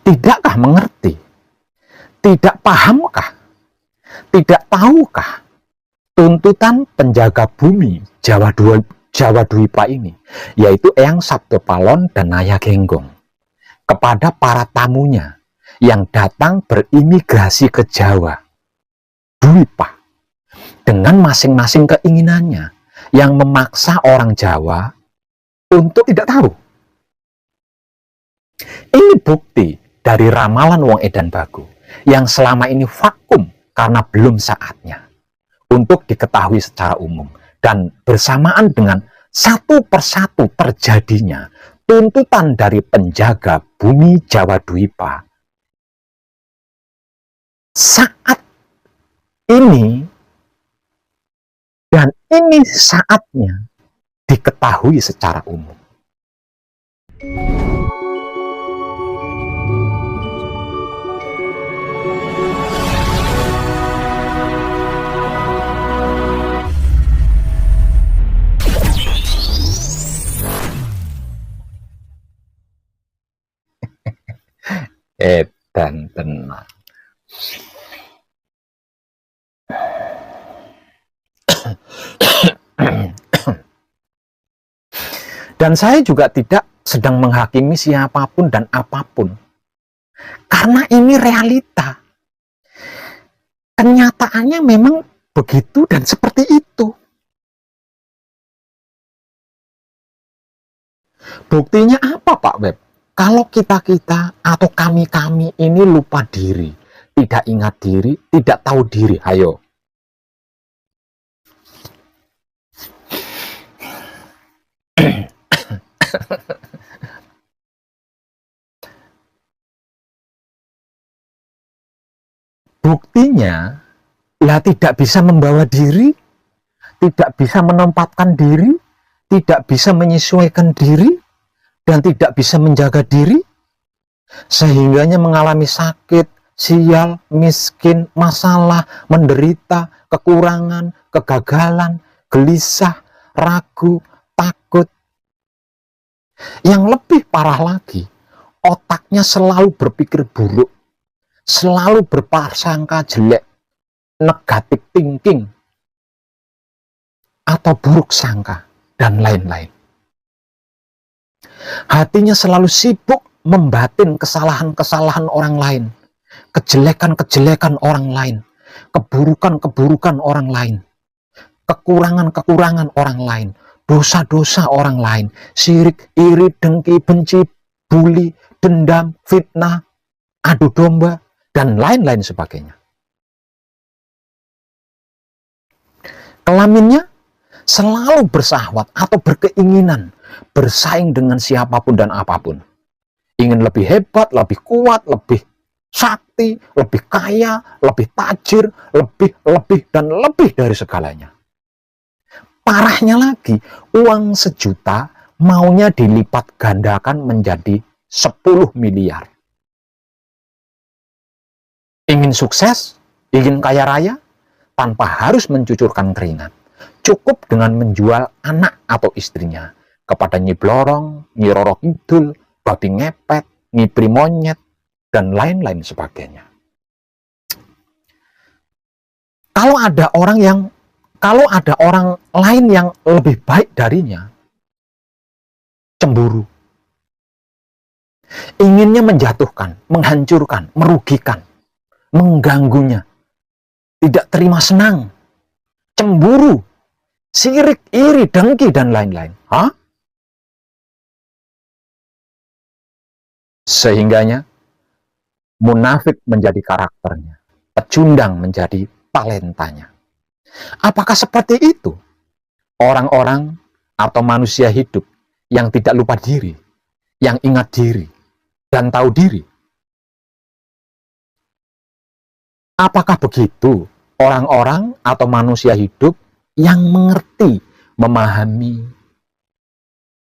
Tidakkah mengerti? Tidak pahamkah? Tidak tahukah tuntutan penjaga bumi Jawa Dwipa ini, yaitu Eyang Sabdopalon dan Naya Genggong, kepada para tamunya yang datang berimigrasi ke Jawa Dwipa dengan masing-masing keinginannya, yang memaksa orang Jawa untuk tidak tahu. Ini bukti dari ramalan Wong Edan Bagu yang selama ini vakum karena belum saatnya untuk diketahui secara umum, dan bersamaan dengan satu persatu terjadinya tuntutan dari penjaga bumi Jawa Dwipa. Saat ini dan ini saatnya diketahui secara umum. Edan tenang. Dan saya juga tidak sedang menghakimi siapapun dan apapun, karena ini realita. Kenyataannya memang begitu dan seperti itu. Buktinya apa, Pak Web? Kalau kita-kita atau kami-kami ini lupa diri, tidak ingat diri, tidak tahu diri, ayo. Buktinya, lah tidak bisa membawa diri, tidak bisa menempatkan diri, tidak bisa menyesuaikan diri, dan tidak bisa menjaga diri, sehingganya mengalami sakit, sial, miskin, masalah, menderita, kekurangan, kegagalan, gelisah, ragu, takut. Yang lebih parah lagi, otaknya selalu berpikir buruk, selalu berprasangka jelek, negatif thinking, atau buruk sangka, dan lain-lain. Hatinya selalu sibuk membatin kesalahan-kesalahan orang lain, kejelekan-kejelekan orang lain, keburukan-keburukan orang lain, kekurangan-kekurangan orang lain, dosa-dosa orang lain, syirik, iri, dengki, benci, buli, dendam, fitnah, adu domba, dan lain-lain sebagainya. Kelaminnya selalu bersahwat atau berkeinginan bersaing dengan siapapun dan apapun. Ingin lebih hebat, lebih kuat, lebih sakti, lebih kaya, lebih tajir, lebih, dan lebih dari segalanya. Parahnya lagi, uang 1 juta maunya dilipat gandakan menjadi 10 miliar. Ingin sukses, ingin kaya raya, tanpa harus mencucurkan keringat. Cukup dengan menjual anak atau istrinya kepada Nyi Blorong, Nyi Roro Kidul, babi ngepet, Nyi Primonyet, dan lain-lain sebagainya. Kalau ada orang lain yang lebih baik darinya, cemburu. Inginnya menjatuhkan, menghancurkan, merugikan, mengganggunya. Tidak terima senang, cemburu, sirik, iri, dengki, dan lain-lain. Hah? Sehingganya munafik menjadi karakternya, pecundang menjadi talentanya. Apakah seperti itu orang-orang atau manusia hidup yang tidak lupa diri, yang ingat diri, dan tahu diri? Apakah begitu orang-orang atau manusia hidup yang mengerti, memahami,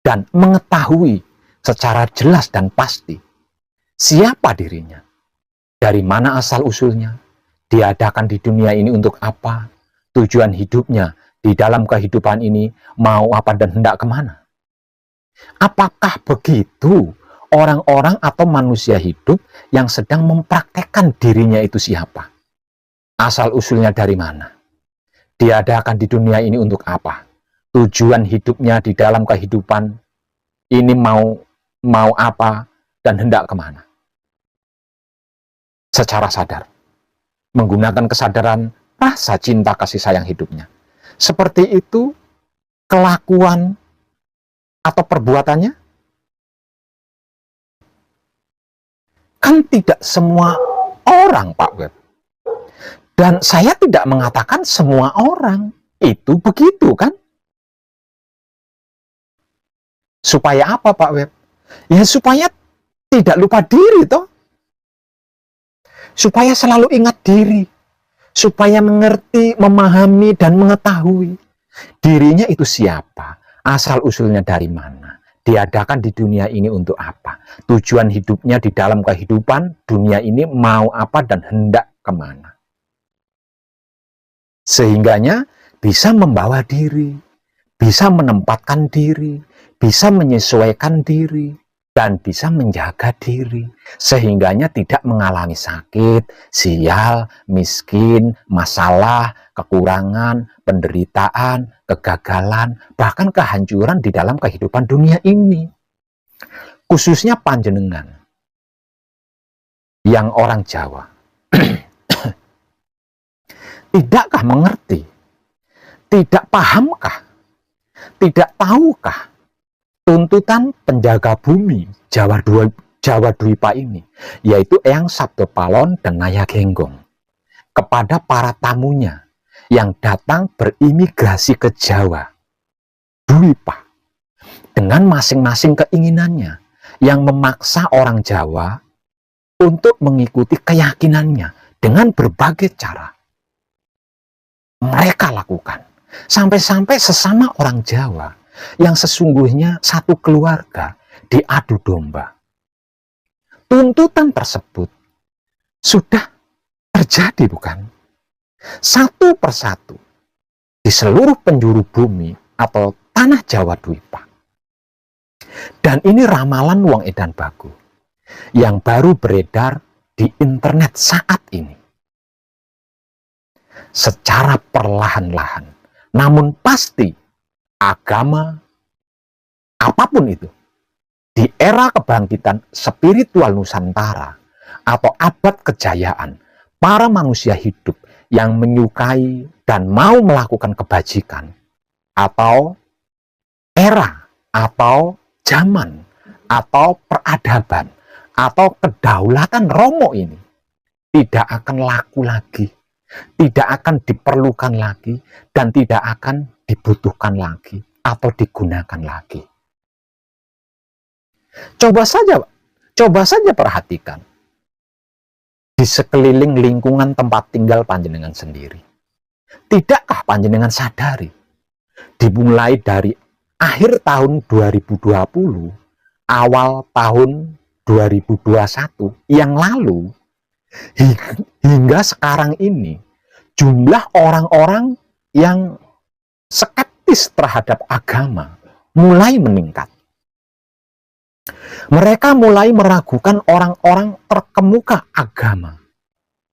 dan mengetahui secara jelas dan pasti siapa dirinya, dari mana asal-usulnya, diadakan di dunia ini untuk apa, tujuan hidupnya di dalam kehidupan ini mau apa dan hendak kemana? Apakah begitu orang-orang atau manusia hidup yang sedang mempraktekkan dirinya itu siapa, asal-usulnya dari mana, diadakan di dunia ini untuk apa, tujuan hidupnya di dalam kehidupan ini mau apa, dan hendak kemana. Secara sadar, menggunakan kesadaran rasa cinta kasih sayang hidupnya. Seperti itu kelakuan atau perbuatannya. Kan tidak semua orang, Pak Web. Dan saya tidak mengatakan semua orang itu begitu, kan? Supaya apa, Pak Web? Ya supaya tidak lupa diri, toh. Supaya selalu ingat diri. Supaya mengerti, memahami, dan mengetahui dirinya itu siapa, asal-usulnya dari mana, diadakan di dunia ini untuk apa, tujuan hidupnya di dalam kehidupan dunia ini mau apa dan hendak kemana. Sehingganya bisa membawa diri, bisa menempatkan diri, bisa menyesuaikan diri, dan bisa menjaga diri, sehingganya tidak mengalami sakit, sial, miskin, masalah, kekurangan, penderitaan, kegagalan, bahkan kehancuran di dalam kehidupan dunia ini. Khususnya panjenengan yang orang Jawa. Tidakkah mengerti? Tidak pahamkah? Tidak tahukah tuntutan penjaga bumi Jawa Dwipa ini, yaitu Eyang Sabdopalon dan Naya Genggong, kepada para tamunya yang datang berimigrasi ke Jawa Dwipa dengan masing-masing keinginannya, yang memaksa orang Jawa untuk mengikuti keyakinannya dengan berbagai cara. Mereka lakukan sampai-sampai sesama orang Jawa yang sesungguhnya satu keluarga diadu domba. Tuntutan tersebut sudah terjadi, bukan? Satu persatu di seluruh penjuru bumi atau tanah Jawa Dwipa. Dan ini ramalan Wong Edan Bagu yang baru beredar di internet saat ini. Secara perlahan-lahan, namun pasti agama apapun itu di era kebangkitan spiritual Nusantara atau abad kejayaan para manusia hidup yang menyukai dan mau melakukan kebajikan, atau era atau zaman atau peradaban atau kedaulatan Romo ini tidak akan laku lagi, tidak akan diperlukan lagi, dan tidak akan dibutuhkan lagi atau digunakan lagi. Coba saja perhatikan di sekeliling lingkungan tempat tinggal panjenengan sendiri. Tidakkah panjenengan sadari, dimulai dari akhir tahun 2020, awal tahun 2021 yang lalu, hingga sekarang ini, jumlah orang-orang yang skeptis terhadap agama mulai meningkat. Mereka mulai meragukan orang-orang terkemuka agama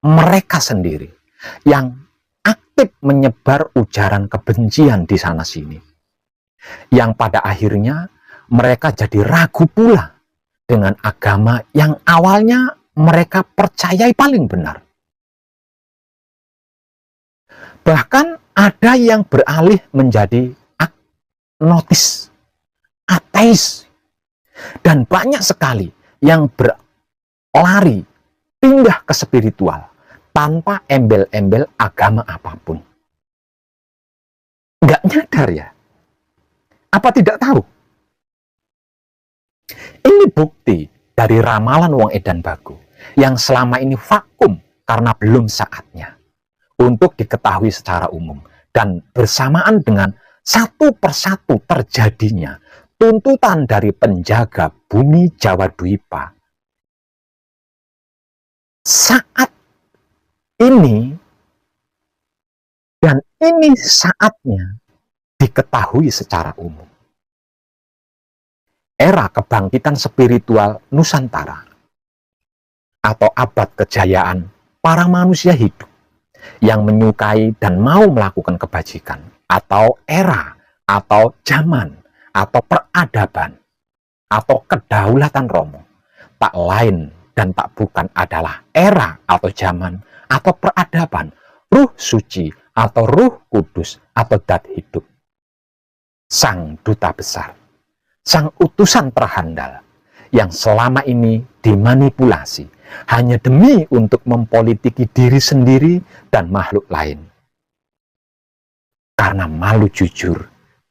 mereka sendiri yang aktif menyebar ujaran kebencian di sana-sini, yang pada akhirnya mereka jadi ragu pula dengan agama yang awalnya mereka percayai paling benar. Bahkan ada yang beralih menjadi agnostis, ateis, dan banyak sekali yang berlari pindah ke spiritual tanpa embel-embel agama apapun. Nggak nyadar ya? Apa tidak tahu? Ini bukti dari ramalan Wong Edan Bagu yang selama ini vakum karena belum saatnya untuk diketahui secara umum, dan bersamaan dengan satu persatu terjadinya tuntutan dari penjaga bumi Jawa Dwipa. Saat ini, dan ini saatnya diketahui secara umum. era kebangkitan spiritual Nusantara, atau abad kejayaan para manusia hidup yang menyukai dan mau melakukan kebajikan, atau era, atau zaman, atau peradaban, atau kedaulatan Romo, tak lain dan tak bukan adalah era atau zaman atau peradaban Ruh Suci atau Ruh Kudus atau Dat hidup, Sang Duta Besar, Sang Utusan terhandal yang selama ini dimanipulasi hanya demi untuk mempolitiki diri sendiri dan makhluk lain. Karena malu jujur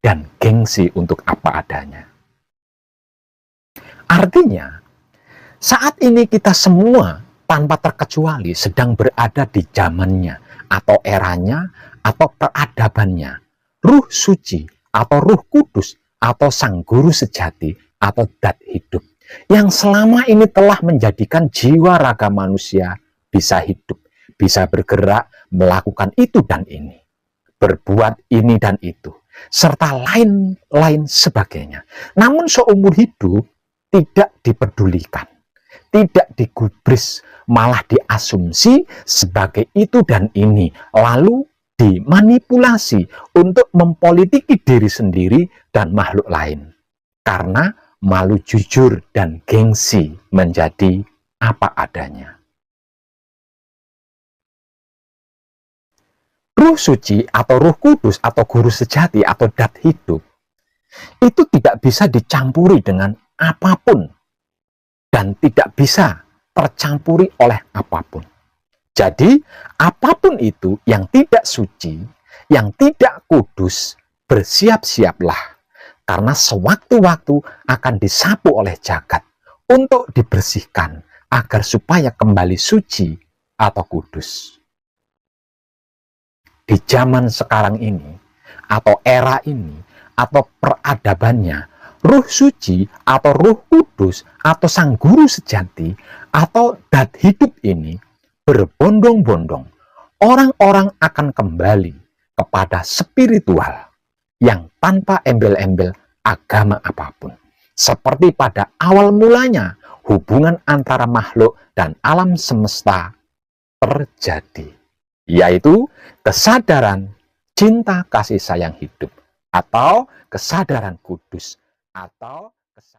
dan gengsi untuk apa adanya. Artinya, saat ini kita semua tanpa terkecuali sedang berada di zamannya, atau eranya, atau peradabannya, Ruh Suci, atau Ruh Kudus, atau Sang Guru Sejati, atau Dat hidup, yang selama ini telah menjadikan jiwa raga manusia bisa hidup, bisa bergerak, melakukan itu dan ini, berbuat ini dan itu, serta lain-lain sebagainya. Namun seumur hidup tidak dipedulikan, tidak digubris, malah diasumsi sebagai itu dan ini, lalu dimanipulasi untuk mempolitiki diri sendiri dan makhluk lain. Karena malu jujur dan gengsi menjadi apa adanya. Ruh Suci atau Ruh Kudus atau Guru Sejati atau Dat hidup itu tidak bisa dicampuri dengan apapun dan tidak bisa tercampuri oleh apapun. Jadi, apapun itu yang tidak suci, yang tidak kudus, bersiap-siaplah. Karena sewaktu-waktu akan disapu oleh jagat untuk dibersihkan agar supaya kembali suci atau kudus. Di zaman sekarang ini, atau era ini, atau peradabannya, Ruh Suci atau Ruh Kudus atau Sang Guru Sejati atau Dat hidup ini berbondong-bondong. Orang-orang akan kembali kepada spiritual yang tanpa embel-embel agama apapun. Seperti pada awal mulanya hubungan antara makhluk dan alam semesta terjadi, yaitu kesadaran cinta kasih sayang hidup atau kesadaran kudus atau kesadaran